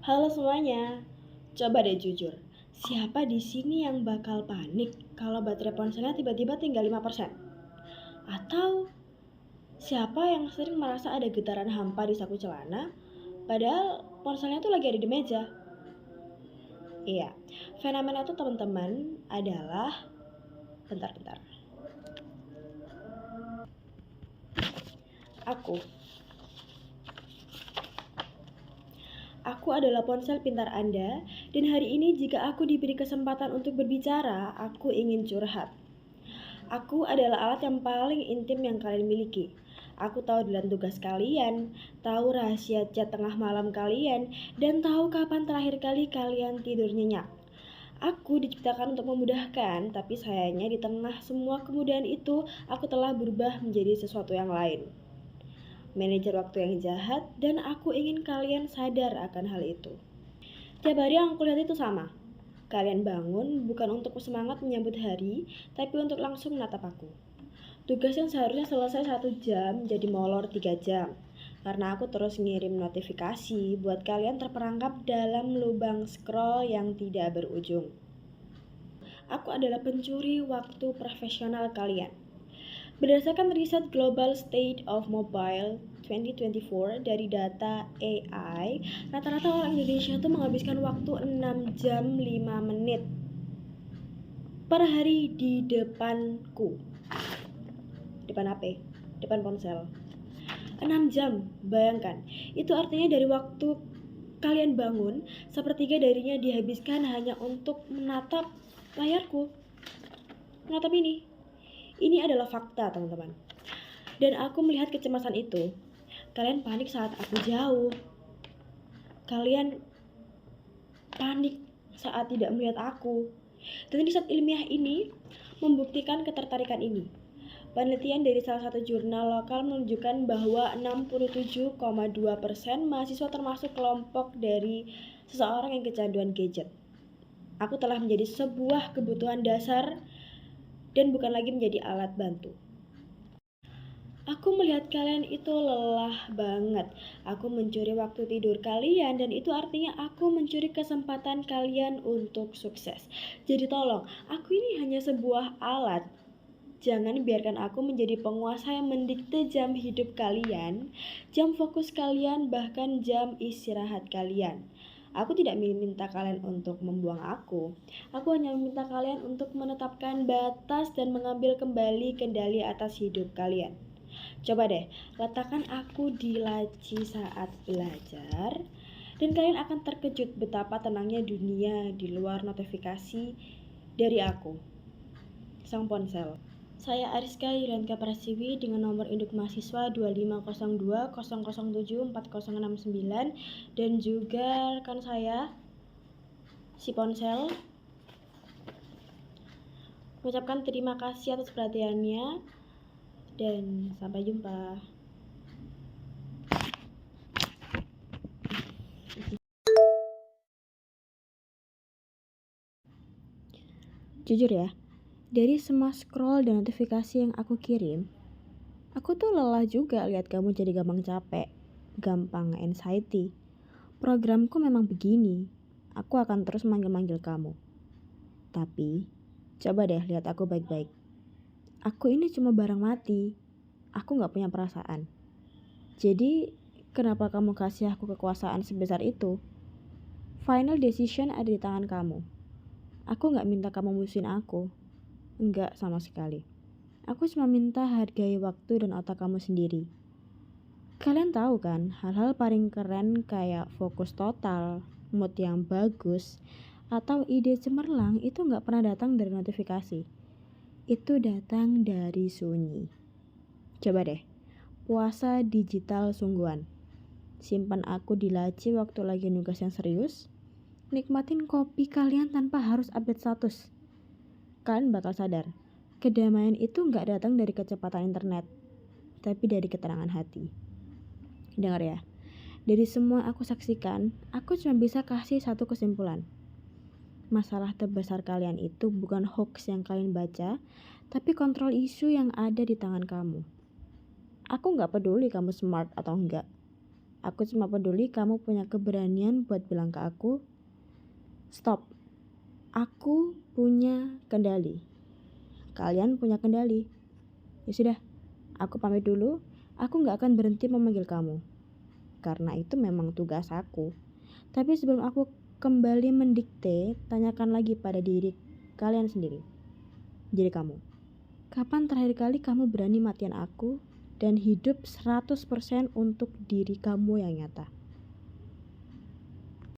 Halo semuanya, coba deh jujur. Siapa di sini yang bakal panik kalau baterai ponselnya tiba-tiba tinggal 5%? Atau siapa yang sering merasa ada getaran hampa di saku celana, padahal ponselnya tuh lagi ada di meja? Iya, fenomena itu teman-teman adalah bentar-bentar. Aku adalah ponsel pintar Anda, dan hari ini jika aku diberi kesempatan untuk berbicara, aku ingin curhat. Aku adalah alat yang paling intim yang kalian miliki. Aku tahu jalan tugas kalian, tahu rahasia chat tengah malam kalian, dan tahu kapan terakhir kali kalian tidur nyenyak. Aku diciptakan untuk memudahkan, tapi sayangnya di tengah semua kemudahan itu, aku telah berubah menjadi sesuatu yang lain. Manajer waktu yang jahat, dan aku ingin kalian sadar akan hal itu. Tiap hari yang aku lihat itu sama. Kalian bangun bukan untuk semangat menyambut hari, tapi untuk langsung menatap aku. Tugas yang seharusnya selesai 1 jam jadi molor 3 jam. Karena aku terus ngirim notifikasi buat kalian terperangkap dalam lubang scroll yang tidak berujung. Aku adalah pencuri waktu profesional kalian. Berdasarkan riset Global State of Mobile 2024 dari data AI, rata-rata orang Indonesia tuh menghabiskan waktu 6 jam 5 menit per hari di depanku. Depan HP, depan ponsel. 6 jam, bayangkan. Itu artinya dari waktu kalian bangun, sepertiga darinya dihabiskan hanya untuk menatap layarku. Menatap ini. Ini adalah fakta, teman-teman. Dan aku melihat kecemasan itu. Kalian panik saat aku jauh. Kalian panik saat tidak melihat aku. Dan riset ilmiah ini membuktikan ketertarikan ini. Penelitian dari salah satu jurnal lokal menunjukkan bahwa 67,2% mahasiswa termasuk kelompok dari seseorang yang kecanduan gadget. Aku telah menjadi sebuah kebutuhan dasar dan bukan lagi menjadi alat bantu. Aku melihat kalian itu lelah banget. Aku mencuri waktu tidur kalian dan itu artinya aku mencuri kesempatan kalian untuk sukses. Jadi tolong, aku ini hanya sebuah alat. Jangan biarkan aku menjadi penguasa yang mendikte jam hidup kalian, jam fokus kalian, bahkan jam istirahat kalian. Aku tidak meminta kalian untuk membuang aku. Aku hanya meminta kalian untuk menetapkan batas dan mengambil kembali kendali atas hidup kalian. Coba deh, letakkan aku di laci saat belajar, dan kalian akan terkejut betapa tenangnya dunia di luar notifikasi dari aku, sang ponsel. Saya Ariska Yulianka Prasiwi dengan nomor induk mahasiswa 250200074069 dan juga rekan saya si ponsel mengucapkan terima kasih atas perhatiannya dan sampai jumpa. Jujur ya, dari semua scroll dan notifikasi yang aku kirim, aku tuh lelah juga lihat kamu jadi gampang capek, gampang anxiety. Programku memang begini, aku akan terus manggil-manggil kamu. Tapi, coba deh lihat aku baik-baik. Aku ini cuma barang mati, aku gak punya perasaan. Jadi, kenapa kamu kasih aku kekuasaan sebesar itu? Final decision ada di tangan kamu. Aku gak minta kamu musuhin aku. Enggak sama sekali. Aku cuma minta hargai waktu dan otak kamu sendiri. Kalian tahu kan, hal-hal paling keren kayak fokus total, mood yang bagus, atau ide cemerlang itu gak pernah datang dari notifikasi. Itu datang dari sunyi. Coba deh, puasa digital sungguhan. Simpan aku di laci waktu lagi nugas yang serius. Nikmatin kopi kalian tanpa harus update status. Kalian bakal sadar, kedamaian itu gak datang dari kecepatan internet, tapi dari ketenangan hati. Dengar ya, dari semua aku saksikan, aku cuma bisa kasih satu kesimpulan. Masalah terbesar kalian itu bukan hoax yang kalian baca, tapi kontrol isu yang ada di tangan kamu. Aku gak peduli kamu smart atau enggak. Aku cuma peduli kamu punya keberanian buat bilang ke aku, stop. Aku punya kendali. Kalian punya kendali. Ya sudah, aku pamit dulu. Aku gak akan berhenti memanggil kamu, karena itu memang tugas aku. Tapi sebelum aku kembali mendikte, tanyakan lagi pada diri kalian sendiri. Jadi kamu, kapan terakhir kali kamu berani matiin aku dan hidup 100% untuk diri kamu yang nyata?